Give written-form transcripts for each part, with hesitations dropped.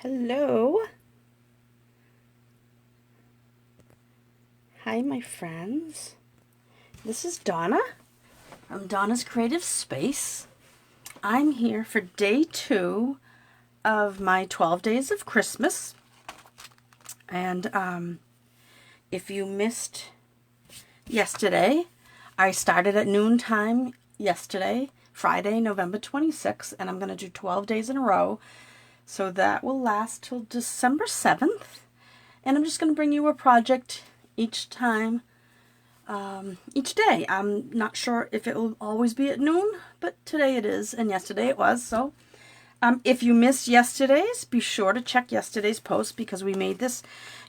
Hello. Hi, my friends. This is Donna from Donna's Creative Space. I'm here for day 2 of my 12 days of Christmas. And if you missed yesterday, I started at noontime yesterday, Friday, November 26th, and I'm going to do 12 days in a row. So that will last till December 7th. And I'm just going to bring you a project each time, each day. I'm not sure if it will always be at noon, but today it is, and yesterday it was. So if you missed yesterday's, be sure to check yesterday's post because we made this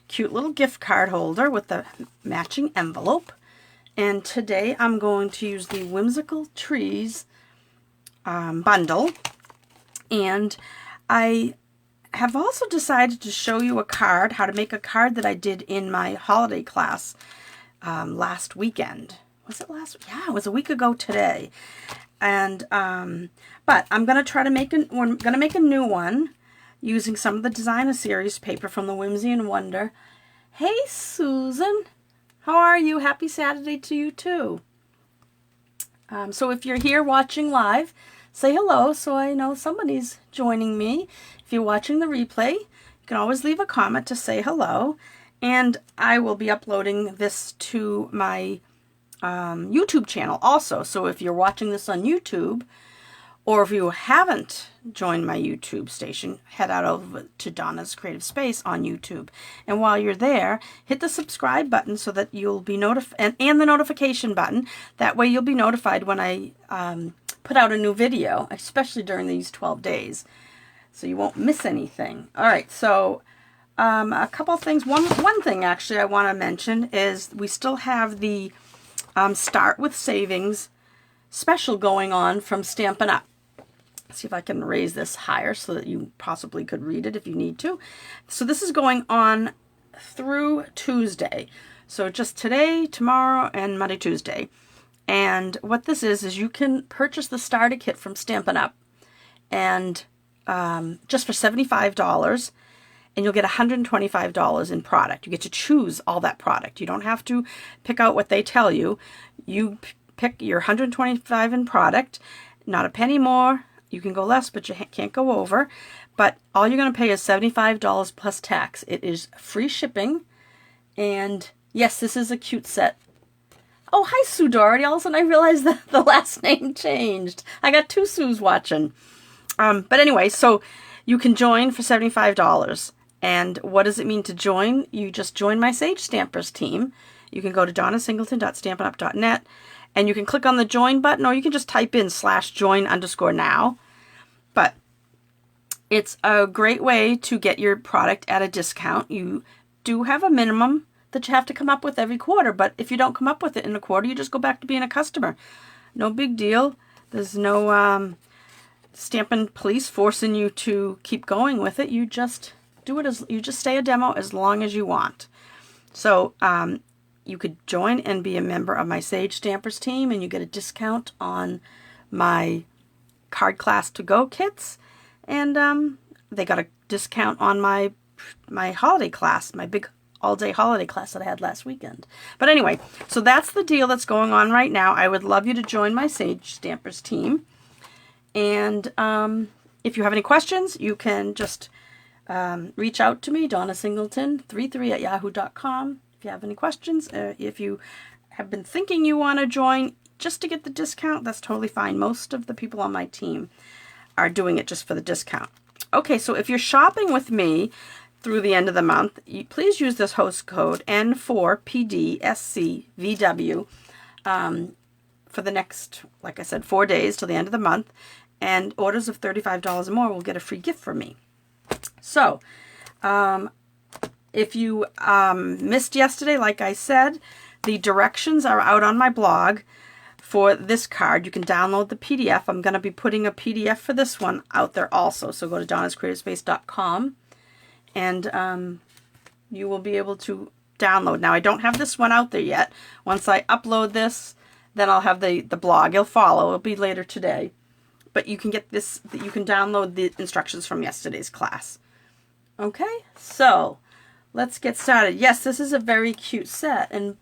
cute little gift card holder with the matching envelope. And today I'm going to use the Whimsical Trees bundle. And I have also decided to show you a card, how to make a card that I did in my holiday class last weekend. Was it last? Yeah, it was a week ago today. And but I'm gonna try to we're gonna make a new one using some of the designer series paper from the Whimsy and Wonder. Hey, Susan, how are you? Happy Saturday to you too. So if you're here watching live, say hello so I know somebody's joining me. If you're watching the replay, you can always leave a comment to say hello. And I will be uploading this to my YouTube channel also. So if you're watching this on YouTube, or if you haven't joined my YouTube station, head out over to Donna's Creative Space on YouTube. And while you're there, hit the subscribe button so that you'll be notified, and the notification button. That way you'll be notified when I put out a new video, especially during these 12 days. So you won't miss anything. All right, so a couple things. One thing actually I want to mention is we still have the Start with Savings special going on from Stampin' Up. Let's see if I can raise this higher so that you possibly could read it if you need to. So this is going on through Tuesday. So just today, tomorrow, and Monday, Tuesday. And what this is you can purchase the starter kit from Stampin' Up. And just for $75, and you'll get $125 in product. You get to choose all that product. You don't have to pick out what they tell you. You pick your $125 in product, not a penny more. You can go less, but you can't go over. But all you're going to pay is $75 plus tax. It is free shipping. And yes, this is a cute set. Oh, hi, Sue Doherty. All of a sudden I realized that the last name changed. I got 2 Sues watching. But anyway, so you can join for $75. And what does it mean to join? You just join my Sage Stampers team. You can go to donnasingleton.stampinup.net and you can click on the join button, or you can just type in /join_now. But it's a great way to get your product at a discount. You do have a minimum that you have to come up with every quarter, but if you don't come up with it in a quarter, you just go back to being a customer. No big deal. There's no Stampin' Police forcing you to keep going with it. You just do it you just stay a demo as long as you want. So you could join and be a member of my Sage Stampers team, and you get a discount on my Card Class to Go kits, and they got a discount on my holiday class, my big all-day holiday class that I had last weekend. But anyway, so that's the deal that's going on right now. I would love you to join my Sage Stampers team. And if you have any questions, you can just reach out to me, donnasingleton33@yahoo.com. If you have any questions, if you have been thinking you want to join just to get the discount, that's totally fine. Most of the people on my team are doing it just for the discount. Okay, so if you're shopping with me through the end of the month, please use this host code N4PDSCVW for the next, like I said, 4 days till the end of the month. And orders of $35 or more will get a free gift from me. So, if you missed yesterday, like I said, the directions are out on my blog for this card. You can download the PDF. I'm going to be putting a PDF for this one out there also. So go to donnascreativespace.com and you will be able to download. Now, I don't have this one out there yet. Once I upload this, then I'll have the blog. It'll follow. It'll be later today. But you can get this, you can download the instructions from yesterday's class. Okay, so let's get started. Yes, this is a very cute set, and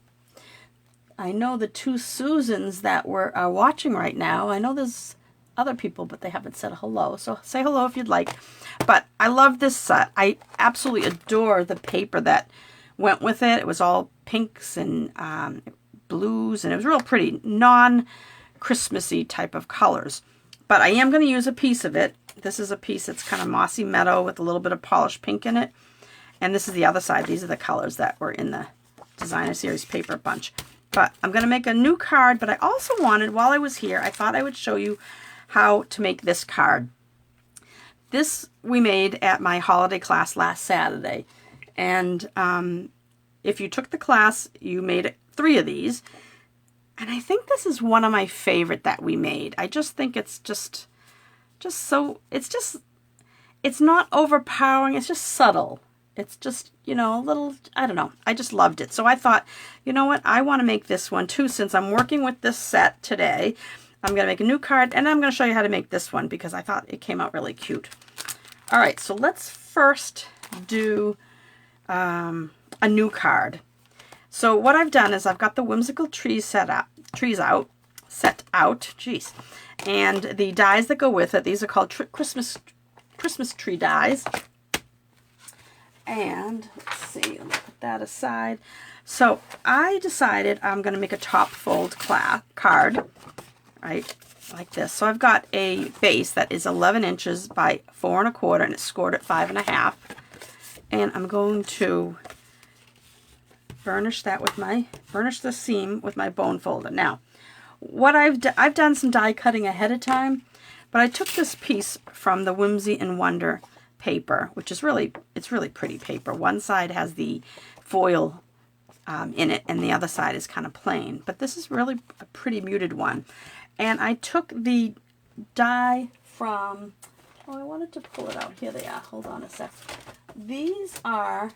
I know the two Susans that are watching right now. I know there's other people, but they haven't said hello, so say hello if you'd like. But I love this set. I absolutely adore the paper that went with it. It was all pinks and blues, and it was real pretty, non-Christmassy type of colors. But I am going to use a piece of it. This is a piece that's kind of mossy meadow with a little bit of polished pink in it. And this is the other side. These are the colors that were in the Designer Series paper bunch. But I'm going to make a new card, but I also wanted, while I was here, I thought I would show you how to make this card. This we made at my holiday class last Saturday. And if you took the class, you made 3 of these. And I think this is one of my favorite that we made. I just think it's just so, it's not overpowering. It's just subtle. It's just, you know, a little, I don't know. I just loved it. So I thought, you know what? I want to make this one too. Since I'm working with this set today, I'm going to make a new card, and I'm going to show you how to make this one because I thought it came out really cute. All right, so let's first do a new card. So what I've done is I've got the whimsical trees set out. Jeez. And the dies that go with it, these are called Christmas tree dies. And let's see, I'll put that aside. So I decided I'm going to make a top fold card, right, like this. So I've got a base that is 11 inches by 4 1/4, and it's scored at 5 1/2. And I'm going to burnish the seam with my bone folder. Now, what I've done some die cutting ahead of time, but I took this piece from the Whimsy and Wonder paper, which is really pretty paper. One side has the foil in it, and the other side is kind of plain. But this is really a pretty muted one. And I took the die from, oh, I wanted to pull it out. Here they are. Hold on a sec. These are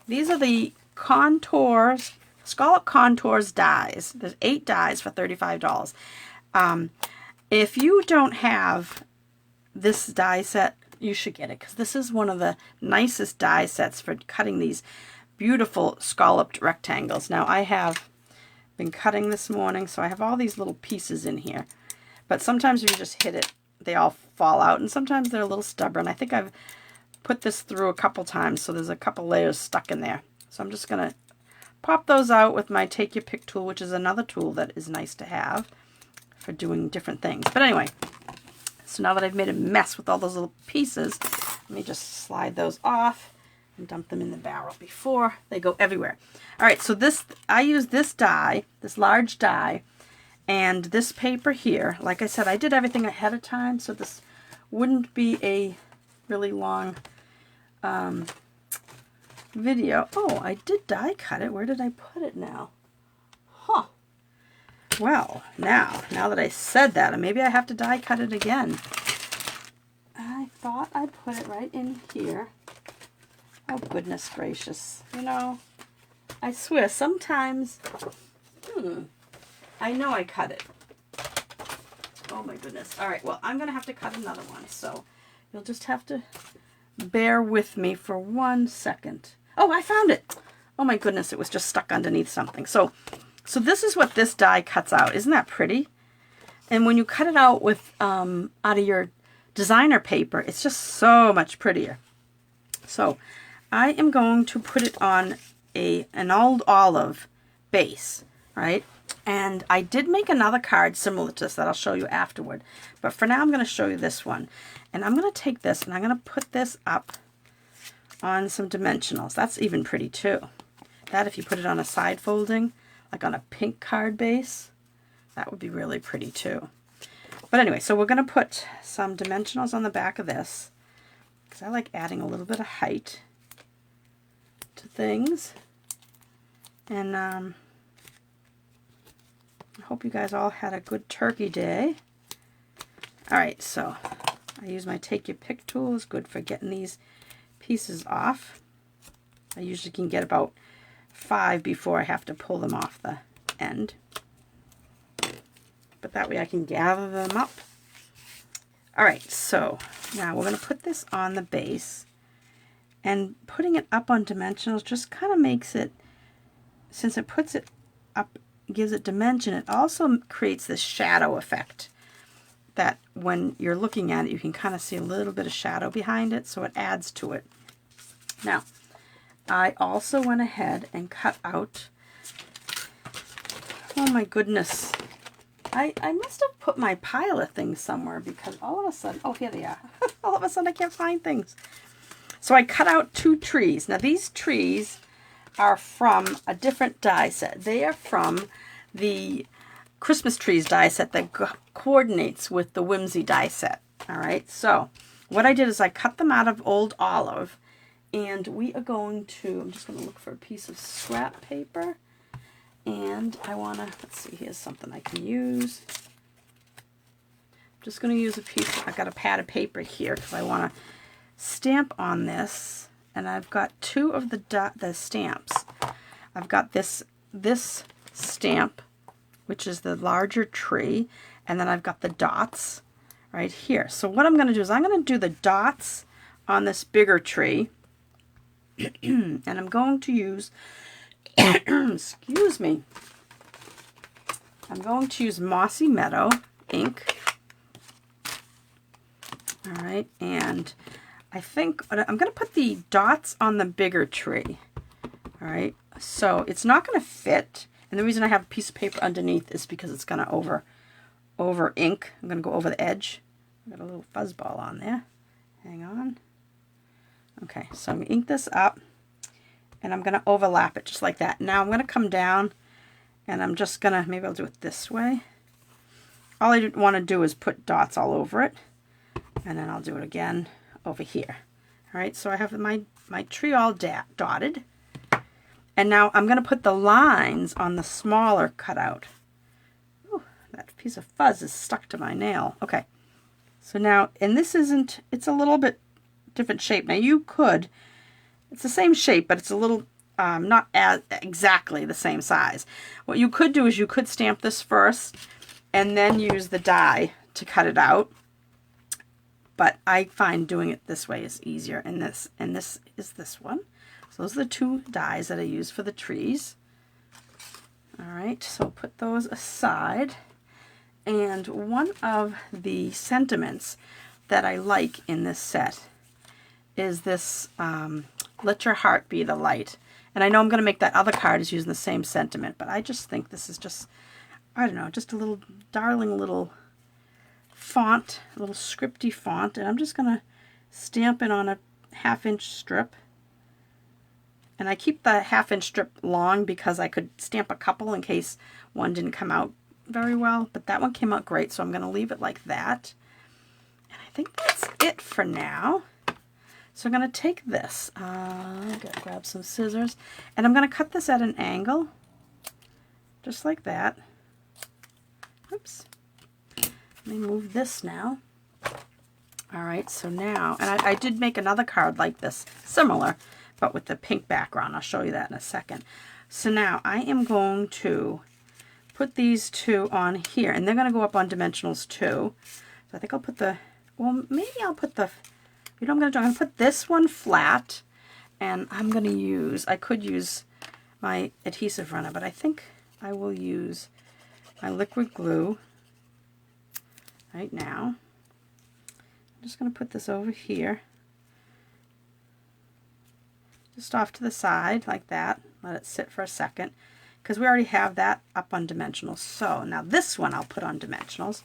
the Contours, Scallop Contours dies. There's 8 dies for $35. If you don't have this die set, you should get it, because this is one of the nicest die sets for cutting these beautiful scalloped rectangles. Now, I have been cutting this morning, so I have all these little pieces in here. But sometimes if you just hit it, they all fall out, and sometimes they're a little stubborn. I think I've put this through a couple times, so there's a couple layers stuck in there. So I'm just going to pop those out with my Take Your Pick tool, which is another tool that is nice to have for doing different things. But anyway, so now that I've made a mess with all those little pieces, let me just slide those off and dump them in the barrel before they go everywhere. All right, so I use this die, this large die, and this paper here. Like I said, I did everything ahead of time, so this wouldn't be a really long video. Oh, I did die cut it. Where did I put it now? Huh. Well, now that I said that, maybe I have to die cut it again. I thought I put it right in here. Oh, goodness gracious. You know, I swear, sometimes, I know I cut it. Oh, my goodness. All right, well, I'm going to have to cut another one, so you'll just have to bear with me for 1 second. Oh, I found it. Oh, my goodness, it was just stuck underneath something. So this is what this die cuts out. Isn't that pretty? And when you cut it out with out of your designer paper, it's just so much prettier. So I am going to put it on an old olive base, right? And I did make another card similar to this that I'll show you afterward. But for now, I'm going to show you this one. And I'm going to take this and I'm going to put this up on some dimensionals. That's even pretty too. That, if you put it on a side folding, like on a pink card base, that would be really pretty too. But anyway, so we're going to put some dimensionals on the back of this, because I like adding a little bit of height to things. And I hope you guys all had a good turkey day. All right, so I use my Take Your Pick tool. It's good for getting these pieces off. I usually can get about 5 before I have to pull them off the end. But that way I can gather them up. All right, so now we're going to put this on the base. And putting it up on dimensionals just kind of makes it, since it puts it up, gives it dimension, it also creates this shadow effect that when you're looking at it, you can kind of see a little bit of shadow behind it, so it adds to it. Now, I also went ahead and cut out, oh my goodness, I must have put my pile of things somewhere, because all of a sudden, oh, here they are. All of a sudden I can't find things. So I cut out 2 trees. Now these trees are from a different die set. They are from the Christmas trees die set that coordinates with the Whimsy die set. All right, so what I did is I cut them out of old olive, and we are going to, I'm just going to look for a piece of scrap paper. And I want to, let's see, here's something I can use. I'm just going to use a piece, I've got a pad of paper here because I want to stamp on this. And I've got 2 of the stamps. I've got this stamp, which is the larger tree, and then I've got the dots right here. So what I'm going to do is I'm going to do the dots on this bigger tree, and I'm going to use excuse me. I'm going to use Mossy Meadow ink. All right, and I think I'm going to put the dots on the bigger tree. All right, so it's not going to fit, and the reason I have a piece of paper underneath is because it's going to over ink. I'm going to go over the edge. I've got a little fuzzball on there. Hang on. Okay, so I'm going to ink this up. And I'm going to overlap it just like that. Now I'm going to come down, and I'm just going to, maybe I'll do it this way. All I want to do is put dots all over it. And then I'll do it again over here. All right, so I have my tree all dotted. And now I'm going to put the lines on the smaller cutout. Ooh, that piece of fuzz is stuck to my nail. Okay, so now, and this isn't, it's a little bit different shape. Now you could, it's the same shape, but it's a little, not as exactly the same size. What you could do is you could stamp this first and then use the die to cut it out. But I find doing it this way is easier. And this is this one. So those are the 2 dies that I use for the trees. All right, so put those aside. And one of the sentiments that I like in this set is this, let your heart be the light. And I know I'm going to make that other card is using the same sentiment, but I just think this is just, I don't know, just a little darling little font, a little scripty font. And I'm just going to stamp it on a 1/2-inch strip. And I keep the 1/2-inch strip long because I could stamp a couple in case one didn't come out very well. But that one came out great, so I'm going to leave it like that. And I think that's it for now. So I'm going to take this, grab some scissors, and I'm going to cut this at an angle, just like that. Oops. Let me move this now. All right, so now, and I did make another card like this, similar, but with the pink background. I'll show you that in a second. So now I am going to put these 2 on here, and they're going to go up on dimensionals too. So I think I'll put the, well, maybe I'll put the, you know what I'm going to do? I'm going to put this one flat, and I'm going to use, I could use my adhesive runner, but I think I will use my liquid glue right now. I'm just going to put this over here, just off to the side like that. Let it sit for a second, because we already have that up on dimensionals. So now this one I'll put on dimensionals,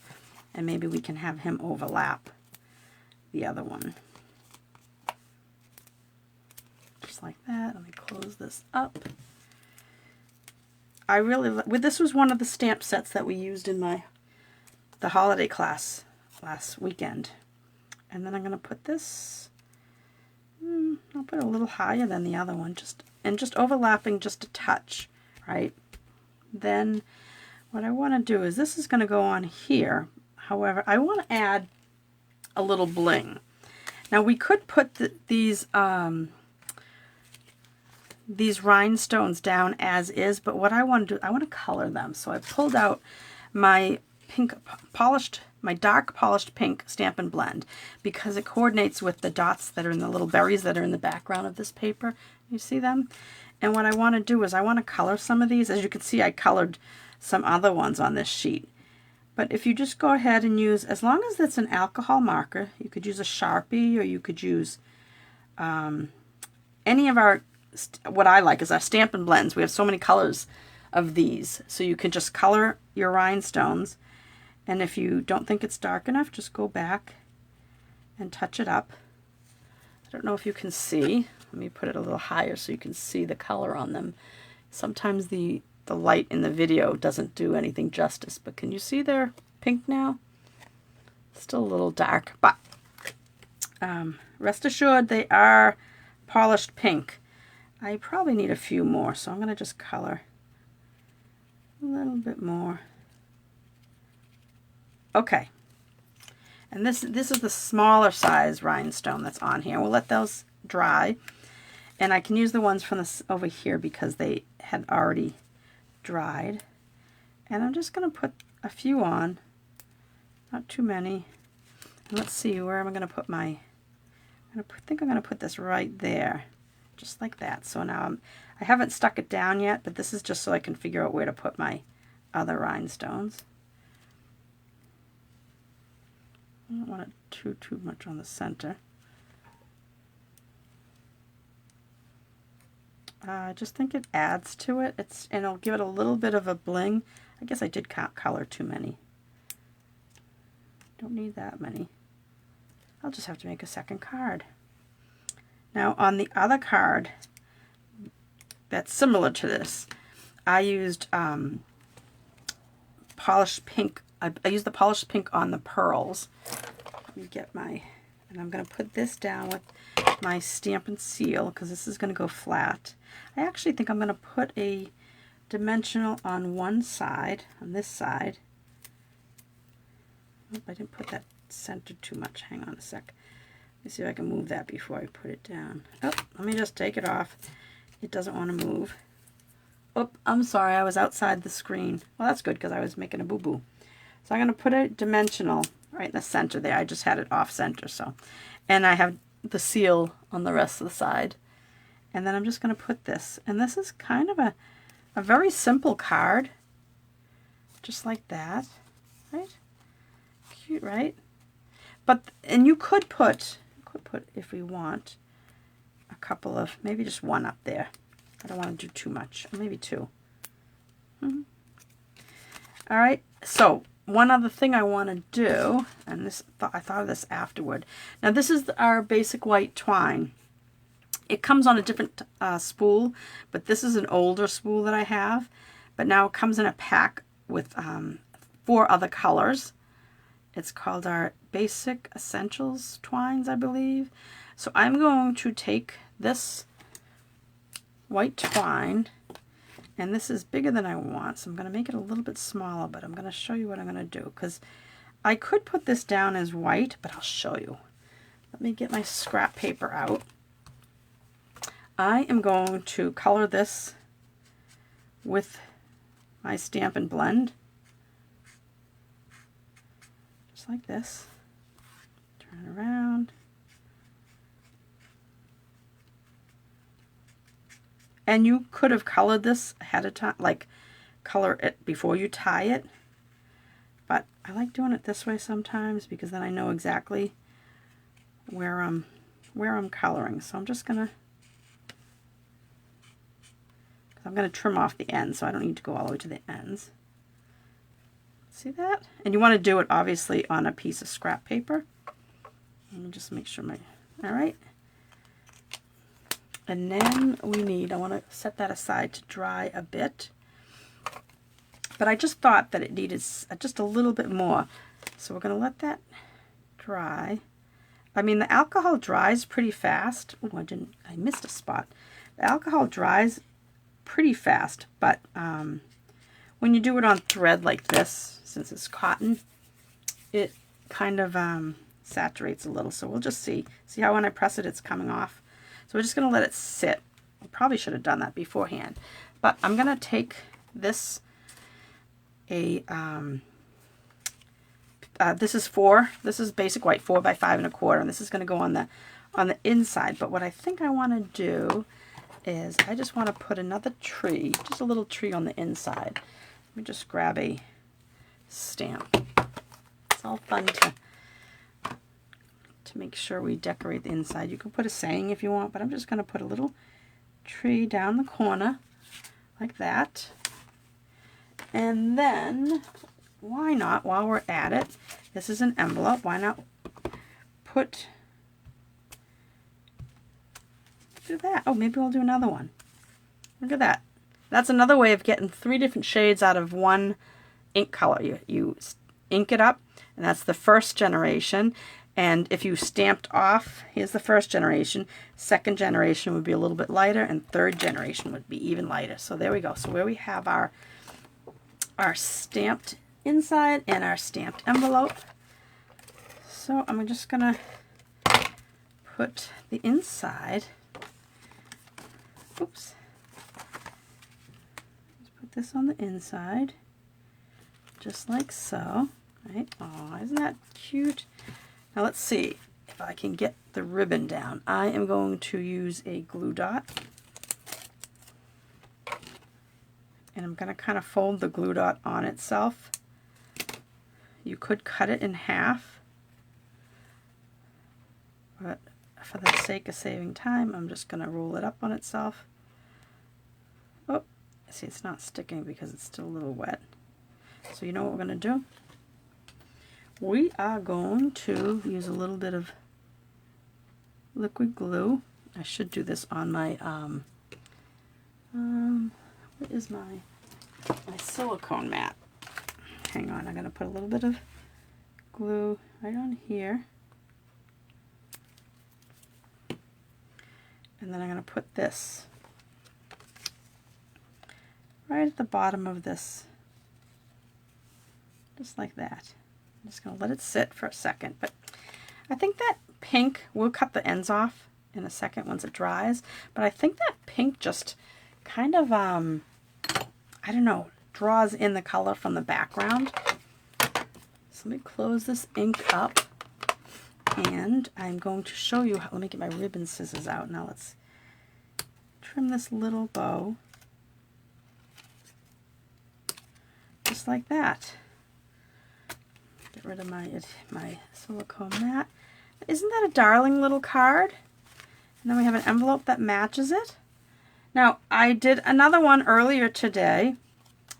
and maybe we can have him overlap the other one. Just like that. Let me close this up. I really, this was one of the stamp sets that we used in the holiday class last weekend. And then I'm going to put this, I'll put it a little higher than the other one, just overlapping just a touch, right? Then what I want to do is, this is going to go on here. However, I want to add a little bling. Now we could put these rhinestones down as is, but what I want to do, I want to color them. So I pulled out my pink, polished my dark polished pink Stampin' Blend because it coordinates with the dots that are in the little berries that are in the background of this paper. You see them? And what I want to do is I want to color some of these. As you can see, I colored some other ones on this sheet. But if you just go ahead and use, as long as it's an alcohol marker, you could use a Sharpie or you could use any of our, what I like is our Stampin' Blends. We have so many colors of these. So you can just color your rhinestones. And if you don't think it's dark enough, just go back and touch it up. I don't know if you can see. Let me put it a little higher so you can see the color on them. Sometimes the light in the video doesn't do anything justice, but can you see they're pink now? Still a little dark, but rest assured they are polished pink. I probably need a few more, so I'm going to just color a little bit more. Okay. And this is the smaller size rhinestone that's on here. We'll let those dry. And I can use the ones from this over here because they had already dried. And I'm just going to put a few on. Not too many. And let's see, where am I going to put my... I think I'm going to put this right there. Just like that. So now I haven't stuck it down yet, but this is just so I can figure out where to put my other rhinestones. I don't want it too much on the center. I just think it adds to it. And it'll give it a little bit of a bling. I guess I did color too many. Don't need that many. I'll just have to make a second card. Now on the other card that's similar to this, I used polished pink. I used the polished pink on the pearls. Let me get my, and I'm going to put this down with my Stampin' Seal because this is going to go flat. I actually think I'm going to put a dimensional on one side, on this side. Oh, I didn't put that centered too much. Hang on a sec. Let me see if I can move that before I put it down. Oh, let me just take it off. It doesn't want to move. Oh, I'm sorry, I was outside the screen. Well, that's good because I was making a boo-boo. So I'm going to put a dimensional right in the center there. I just had it off center, so. And I have the seal on the rest of the side. And then I'm just going to put this. And this is kind of a very simple card. Just like that. Right? Cute, right? But, and you could put, if we want, a couple of, maybe just one up there. I don't want to do too much. Or maybe two. All right, so one other thing I want to do, and this I thought of this afterward. Now this is our basic white twine. It comes on a different spool, but this is an older spool that I have. But now it comes in a pack with 4 other colors. It's called our Basic Essentials Twines, I believe. So I'm going to take this white twine, and this is bigger than I want, so I'm going to make it a little bit smaller, but I'm going to show you what I'm going to do, because I could put this down as white, but I'll show you. Let me get my scrap paper out. I am going to color this with my Stampin' Blend. Just like this. Turn it around. And you could have colored this ahead of time, like color it before you tie it. But I like doing it this way sometimes because then I know exactly where I'm coloring. So I'm just gonna trim off the ends, so I don't need to go all the way to the ends. See that? And you want to do it obviously on a piece of scrap paper. Let me just make sure all right. And then I want to set that aside to dry a bit. But I just thought that it needed just a little bit more. So we're going to let that dry. I mean, the alcohol dries pretty fast. Oh, I missed a spot. The alcohol dries pretty fast, but when you do it on thread like this, since it's cotton, it kind of saturates a little. So we'll just see. See how when I press it, it's coming off? So we're just going to let it sit. I probably should have done that beforehand. But I'm going to take this, this is basic white 4 by 5 1/4, and this is going to go on the inside. But what I think I want to do is I just want to put another tree, just a little tree on the inside. Let me just grab a stamp. It's all fun to make sure we decorate the inside. You can put a saying if you want, but I'm just going to put a little tree down the corner like that. And then, why not, while we're at it, this is an envelope, why not do that? Oh, maybe we'll do another one. Look at that. That's another way of getting 3 different shades out of one ink color. You ink it up, and that's the first generation. And if you stamped off, here's the first generation, second generation would be a little bit lighter, and third generation would be even lighter. So there we go. So where we have our stamped inside and our stamped envelope. So I'm just gonna put the inside, oops, let's put this on the inside, just like so, right? Oh, isn't that cute? Now let's see if I can get the ribbon down. I am going to use a glue dot. And I'm going to kind of fold the glue dot on itself. You could cut it in half. But for the sake of saving time, I'm just going to roll it up on itself. Oh, see, it's not sticking because it's still a little wet. So you know what we're going to do? We are going to use a little bit of liquid glue. I should do this on my, what is my silicone mat? Hang on, I'm going to put a little bit of glue right on here. And then I'm going to put this right at the bottom of this, just like that. I'm just going to let it sit for a second, but I think that pink, we'll cut the ends off in a second once it dries, but I think that pink just kind of, I don't know, draws in the color from the background. So let me close this ink up, and I'm going to show you how, let me get my ribbon scissors out. Now let's trim this little bow, just like that. Get rid of my silicone mat. Isn't that a darling little card? And then we have an envelope that matches it. Now, I did another one earlier today,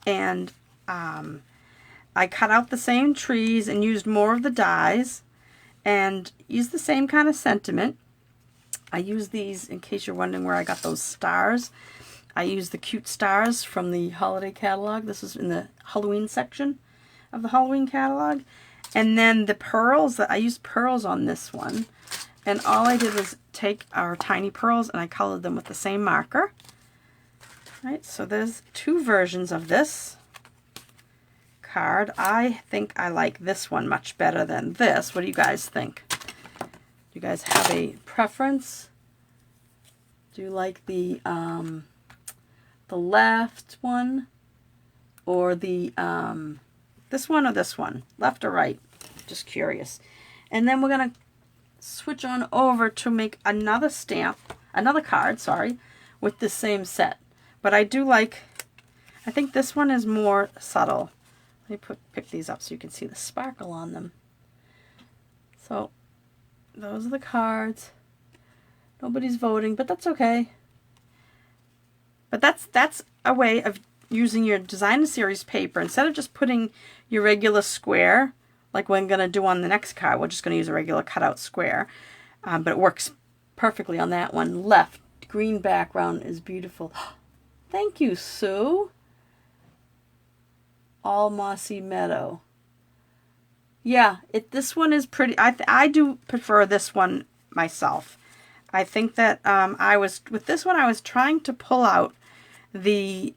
and I cut out the same trees and used more of the dies and used the same kind of sentiment. I used these, in case you're wondering where I got those stars, I used the cute stars from the holiday catalog. This is in the Halloween section of the Halloween catalog. And then the pearls, I used pearls on this one. And all I did was take our tiny pearls and I colored them with the same marker. Right, so there's 2 versions of this card. I think I like this one much better than this. What do you guys think? Do you guys have a preference? Do you like the left one, or the this one or this one? Left or right? Just curious. And then we're gonna switch on over to make another card, sorry, with the same set. But I do like, I think this one is more subtle. Let me pick these up so you can see the sparkle on them. So those are the cards. Nobody's voting, but that's okay. But that's a way of using your designer series paper. Instead of just putting your regular square, like we're going to do on the next card, we're just going to use a regular cutout square. But it works perfectly on that one. Left, green background is beautiful. Thank you, Sue. All Mossy Meadow. Yeah, this one is pretty. I do prefer this one myself. I think that with this one I was trying to pull out the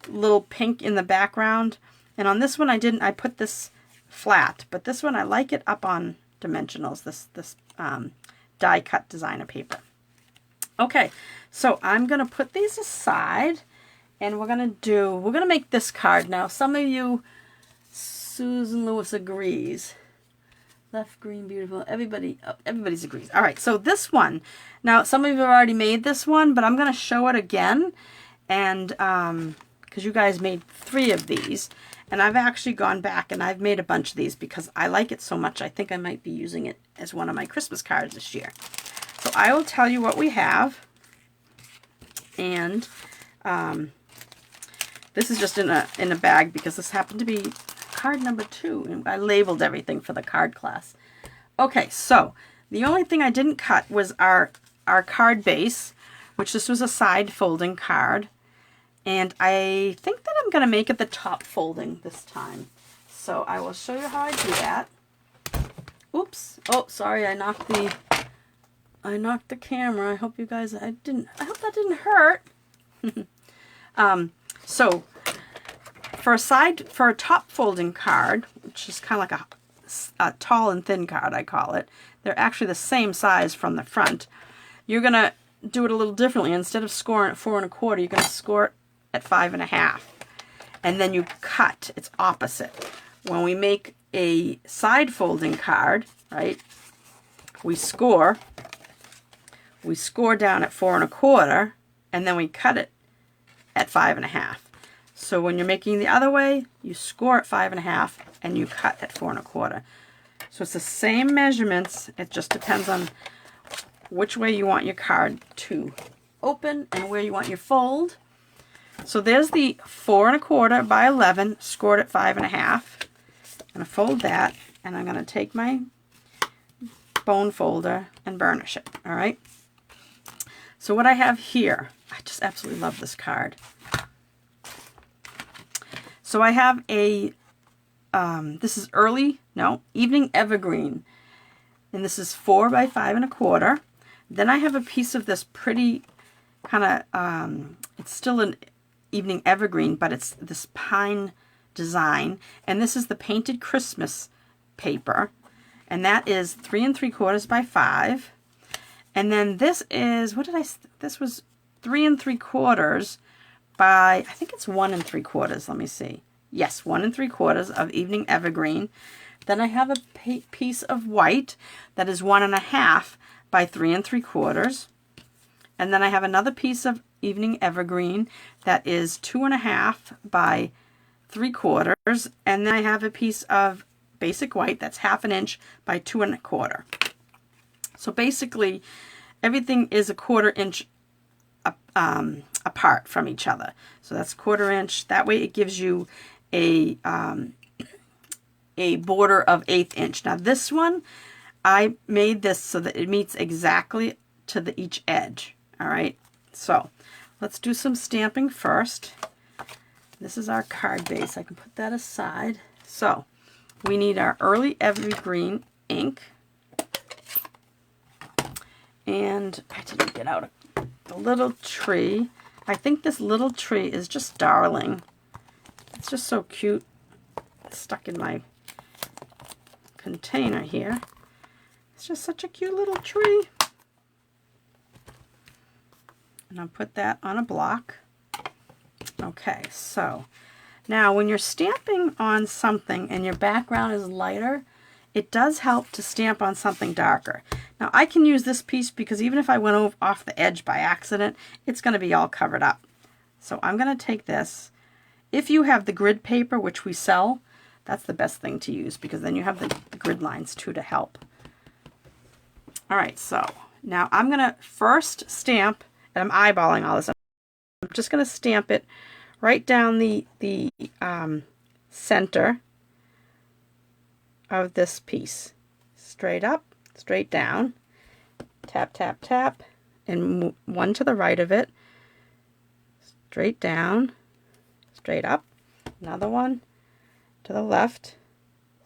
little pink in the background, and on this one I didn't. I put this flat, but this one I like it up on dimensionals. This die cut designer paper. Okay, so I'm gonna put these aside, and we're gonna make this card now. Some of you, Susan Lewis agrees. Left green, beautiful. Everybody's agrees. All right, so this one. Now, some of you have already made this one, but I'm going to show it again. And because you guys made 3 of these. And I've actually gone back and I've made a bunch of these because I like it so much. I think I might be using it as one of my Christmas cards this year. So I will tell you what we have. And this is just in a bag because this happened to be card number 2. And I labeled everything for the card class. Okay, so the only thing I didn't cut was our card base, which this was a side folding card. And I think that I'm going to make it the top folding this time. So I will show you how I do that. Oops. Oh, sorry, I knocked the camera. I hope you guys, I hope that didn't hurt. So for a top folding card, which is kind of like a tall and thin card, I call it. They're actually the same size from the front. You're going to do it a little differently. Instead of scoring at 4 1/4, you're going to score it at 5 1/2. And then you cut. It's opposite. When we make a side folding card, right, we score down at 4 1/4, and then we cut it at 5 1/2. So when you're making the other way, you score at 5 1/2 and you cut at 4 1/4. So it's the same measurements. It just depends on which way you want your card to open and where you want your fold. So there's the 4 1/4 by 11 scored at 5 1/2. I'm going to fold that, and I'm going to take my bone folder and burnish it. All right. So what I have here, I just absolutely love this card. So I have a, this is evening evergreen, and this is 4 by 5 1/4. Then I have a piece of this pretty kind of, it's still an evening evergreen, but it's this pine design, and this is the painted Christmas paper, and that is 3 3/4 by 5. And then this is, this was 3 3/4 by, I think it's 1 3/4. Let me see. Yes, 1 3/4 of evening evergreen. Then I have a piece of white that is 1 1/2 by 3 3/4. And then I have another piece of evening evergreen that is 2 1/2 by 3/4. And then I have a piece of basic white that's 1/2 inch by 2 1/4. So basically, everything is a 1/4 inch apart from each other. So that's 1/4 inch. That way it gives you a border of 1/8 inch. Now this one, I made this so that it meets exactly to each edge. All right. So let's do some stamping first. This is our card base. I can put that aside. So we need our early evergreen ink. And I didn't get out the little tree. I think this little tree is just darling. It's just so cute. It's stuck in my container here. It's just such a cute little tree. And I'll put that on a block. Okay, so now when you're stamping on something and your background is lighter, it does help to stamp on something darker. Now I can use this piece because even if I went off the edge by accident, it's going to be all covered up. So I'm going to take this. If you have the grid paper, which we sell, that's the best thing to use because then you have the grid lines too to help. All right, so now I'm going to first stamp, and I'm eyeballing all this. I'm just going to stamp it right down the center of this piece. Straight up, straight down, tap, tap, tap, and one to the right of it, straight down, straight up, another one to the left,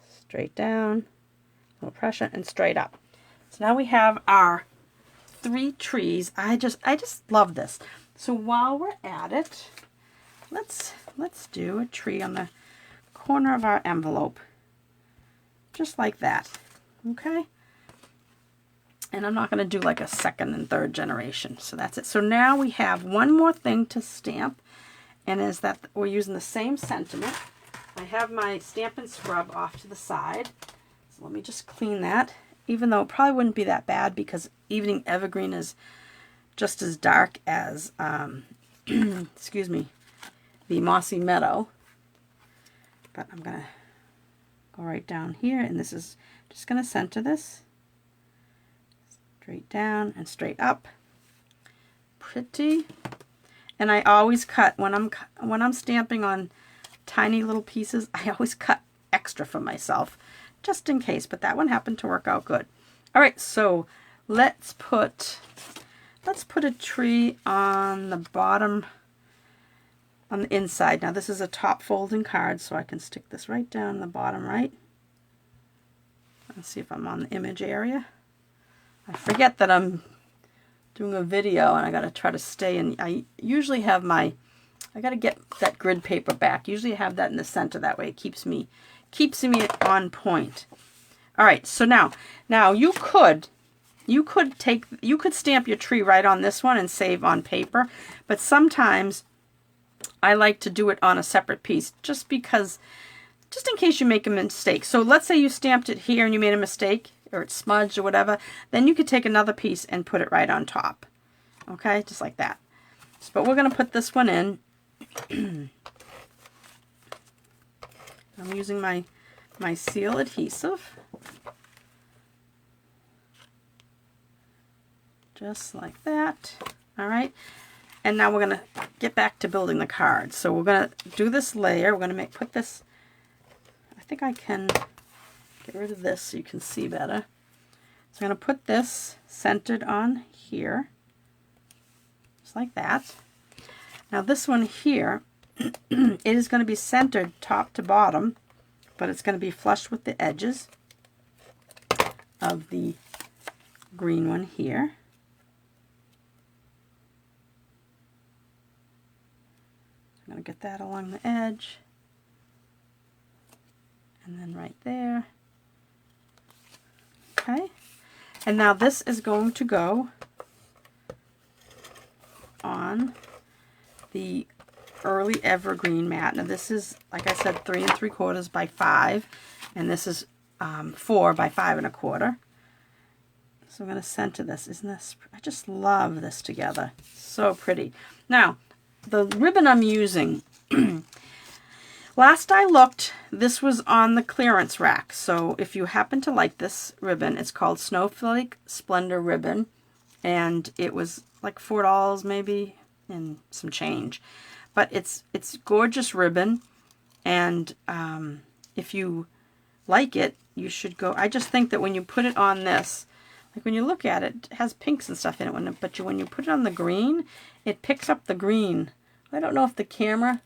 straight down, little pressure, and straight up. So now we have our 3 trees. I just love this. So while we're at it, let's do a tree on the corner of our envelope. Just like that, okay? And I'm not going to do like a second and third generation. So that's it. So now we have one more thing to stamp, and is that we're using the same sentiment. I have my Stamp and Scrub off to the side. So let me just clean that, even though it probably wouldn't be that bad because Evening Evergreen is just as dark as, excuse me, the Mossy Meadow. But I'm going to go right down here, and this is just going to center this. Straight down and straight up. Pretty. And I always cut, when I'm stamping on tiny little pieces, I always cut extra for myself, just in case, but that one happened to work out good. All right, so let's put a tree on the bottom, on the inside. Now this is a top folding card, so I can stick this right down the bottom right. Let's see if I'm on the image area. I forget that I'm doing a video and I got to try to stay in. I usually have I got to get that grid paper back. Usually I have that in the center, that way it keeps me on point. All right, so now you could stamp your tree right on this one and save on paper, but sometimes I like to do it on a separate piece just in case you make a mistake. So let's say you stamped it here and you made a mistake, or it's smudged or whatever, then you could take another piece and put it right on top. Okay, just like that. But we're going to put this one in. I'm using my seal adhesive. Just like that. All right. And now we're going to get back to building the card. So we're going to do this layer. We're going to put this, I think I can get rid of this so you can see better. So I'm going to put this centered on here, just like that. Now this one here, it is going to be centered top to bottom, but it's going to be flush with the edges of the green one here. I'm going to get that along the edge, and then right there. Okay, and now this is going to go on the early evergreen mat. Now this is, like I said, 3 3/4 by 5, and this is 4 by 5 1/4. So I'm going to center this. Isn't this? I just love this together. So pretty. Now the ribbon I'm using. Last I looked, this was on the clearance rack. So if you happen to like this ribbon, it's called Snowflake Splendor ribbon, and it was like $4 maybe and some change. But it's gorgeous ribbon, and if you like it, you should go. I just think that when you put it on this, like when you look at it, it has pinks and stuff in it, but when you put it on the green, it picks up the green. I don't know if the camera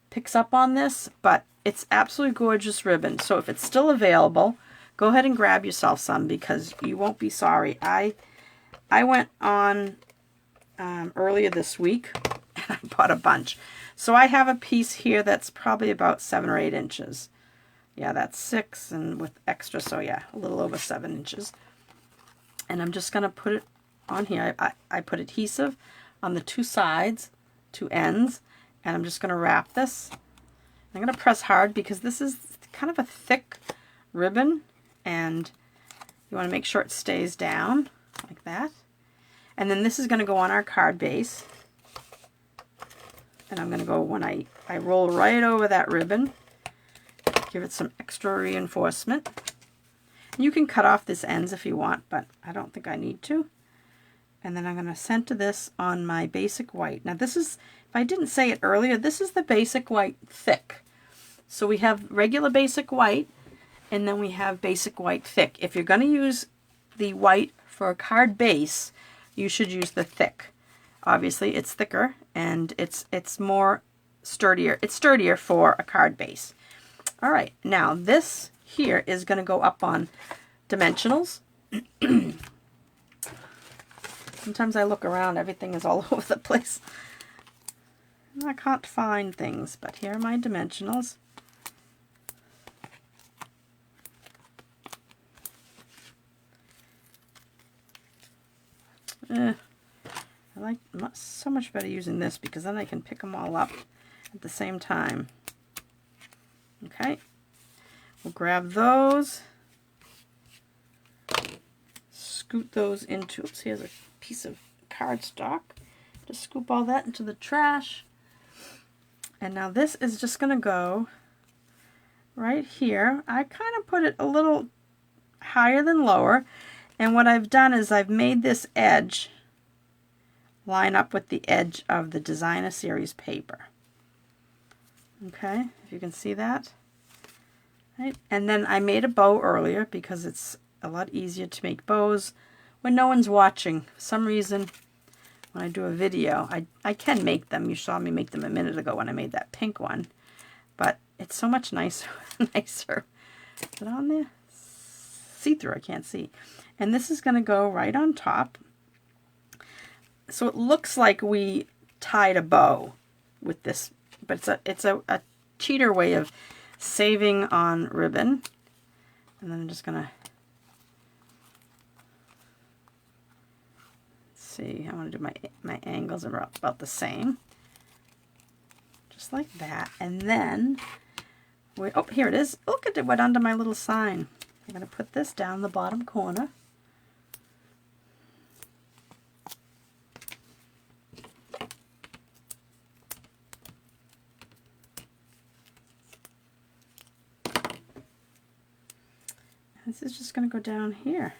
picks up on this, but it's absolutely gorgeous ribbon. So if it's still available, go ahead and grab yourself some, because you won't be sorry. I went on earlier this week and I bought a bunch. So I have a piece here that's probably about 7 or 8 inches. Yeah, that's 6, and with extra, so yeah, a little over 7 inches. And I'm just going to put it on here. I put adhesive on the 2 sides, 2 ends, and I'm just going to wrap this. I'm going to press hard because this is kind of a thick ribbon, and you want to make sure it stays down like that. And then this is going to go on our card base. And I'm going to go, when I roll right over that ribbon, give it some extra reinforcement. And you can cut off this ends if you want, but I don't think I need to. And then I'm going to center this on my basic white. Now this is, if I didn't say it earlier, this is the basic white thick. So we have regular basic white, and then we have basic white thick. If you're going to use the white for a card base, you should use the thick. Obviously it's thicker, and it's more sturdier. It's sturdier for a card base. All right, now this here is going to go up on dimensionals. Sometimes I look around, everything is all over the place. I can't find things, but here are my dimensionals. I like so much better using this, because then I can pick them all up at the same time. Okay, we'll grab those, scoot those into, oops, here's a piece of cardstock. Just scoop all that into the trash. And now this is just going to go right here. I kind of put it a little higher than lower. And what I've done is I've made this edge line up with the edge of the Designer Series paper. Okay, if you can see that. Right. And then I made a bow earlier because it's a lot easier to make bows when no one's watching. For some reason, when I do a video, I can make them. You saw me make them a minute ago when I made that pink one. But it's so much nicer. Is it on there? See-through, I can't see. And this is going to go right on top. So it looks like we tied a bow with this, but it's a cheater way of saving on ribbon. And then I'm just going to see, I want to do my angles are about the same. Just like that. And then, oh, here it is. Look at it, went under my little sign. I'm going to put this down the bottom corner. This is just going to go down here.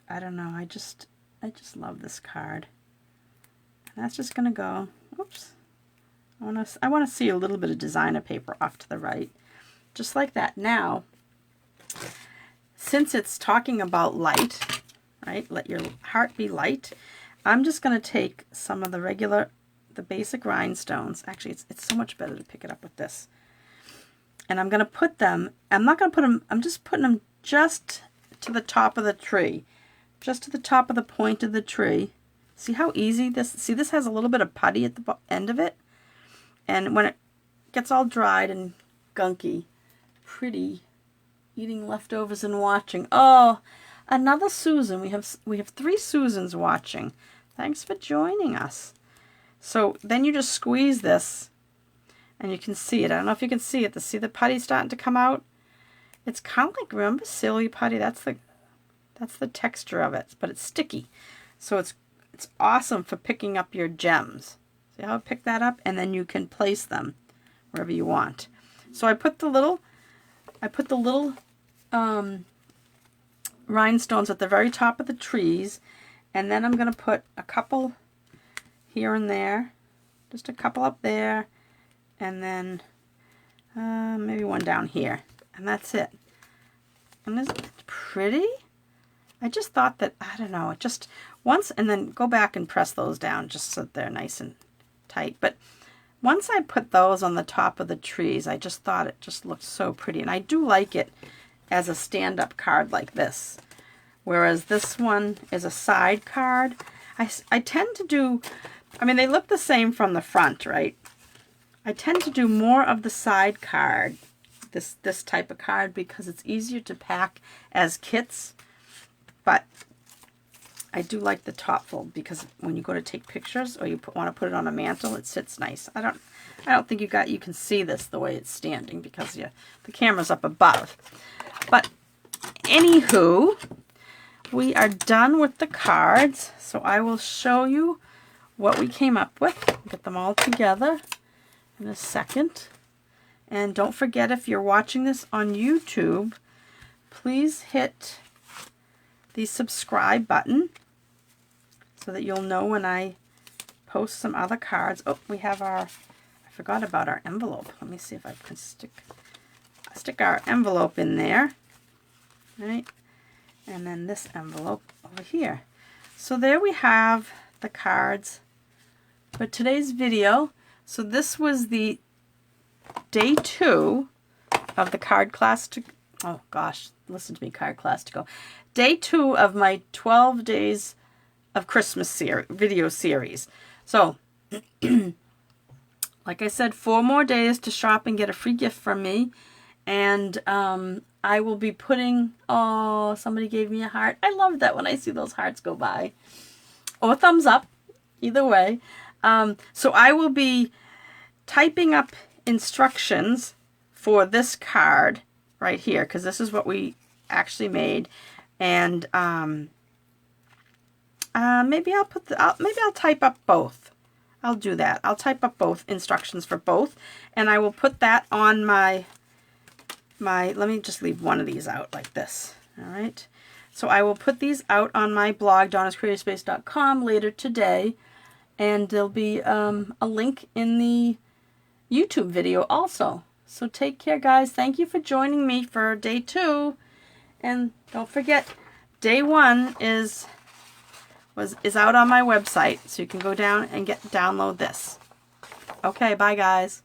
I don't know, I just love this card. And that's just going to go, oops. I want to see a little bit of designer paper off to the right. Just like that. Now, since it's talking about light, right? Let your heart be light. I'm just going to take some of the basic rhinestones. Actually, it's so much better to pick it up with this. And I'm going to put them, I'm not going to put them, I'm just putting them just to the top of the tree. Just to the top of the point of the tree. See how easy this, see this has a little bit of putty at the end of it? And when it gets all dried and gunky, pretty, eating leftovers and watching. Oh, another Susan. We have 3 Susans watching. Thanks for joining us. So then you just squeeze this. And you can see it. I don't know if you can see it. See the putty starting to come out? It's kind of like, remember silly putty? That's the texture of it, but it's sticky. So it's awesome for picking up your gems. See how I pick that up? And then you can place them wherever you want. So I put the little rhinestones at the very top of the trees, and then I'm going to put a couple here and there. Just a couple up there. And then maybe one down here. And that's it. And isn't it pretty? I just thought that, I don't know, just once, and then go back and press those down just so that they're nice and tight. But once I put those on the top of the trees, I just thought it just looked so pretty. And I do like it as a stand-up card like this. Whereas this one is a side card. I tend to do, I mean, they look the same from the front, right? I tend to do more of the side card, this type of card, because it's easier to pack as kits. But I do like the top fold because when you go to take pictures or you want to put it on a mantle, it sits nice. I don't think you can see this the way it's standing because the camera's up above. But anywho, we are done with the cards, so I will show you what we came up with. Get them all together in a second. And don't forget, if you're watching this on YouTube, please hit the subscribe button so that you'll know when I post some other cards. Oh, we have I forgot about our envelope. Let me see if I can stick our envelope in there. Right? And then this envelope over here. So there we have the cards for today's video. So this was the day 2 of the card class to, oh gosh, listen to me, card class to go. Day 2 of my 12 days of Christmas video series. So, like I said, 4 more days to shop and get a free gift from me. And I will be putting, oh, somebody gave me a heart. I love that when I see those hearts go by. Or thumbs up, either way. So I will be typing up instructions for this card right here, because this is what we actually made. And maybe I'll put maybe I'll type up both. I'll do that. I'll type up both instructions for both, and I will put that on my let me just leave one of these out like this. All right. So I will put these out on my blog, donnascreativespace.com, later today, and there'll be a link in the YouTube video also. So take care, guys. Thank you for joining me for day 2, and don't forget, day 1 is out on my website, so you can go down and download this. Okay, bye, guys.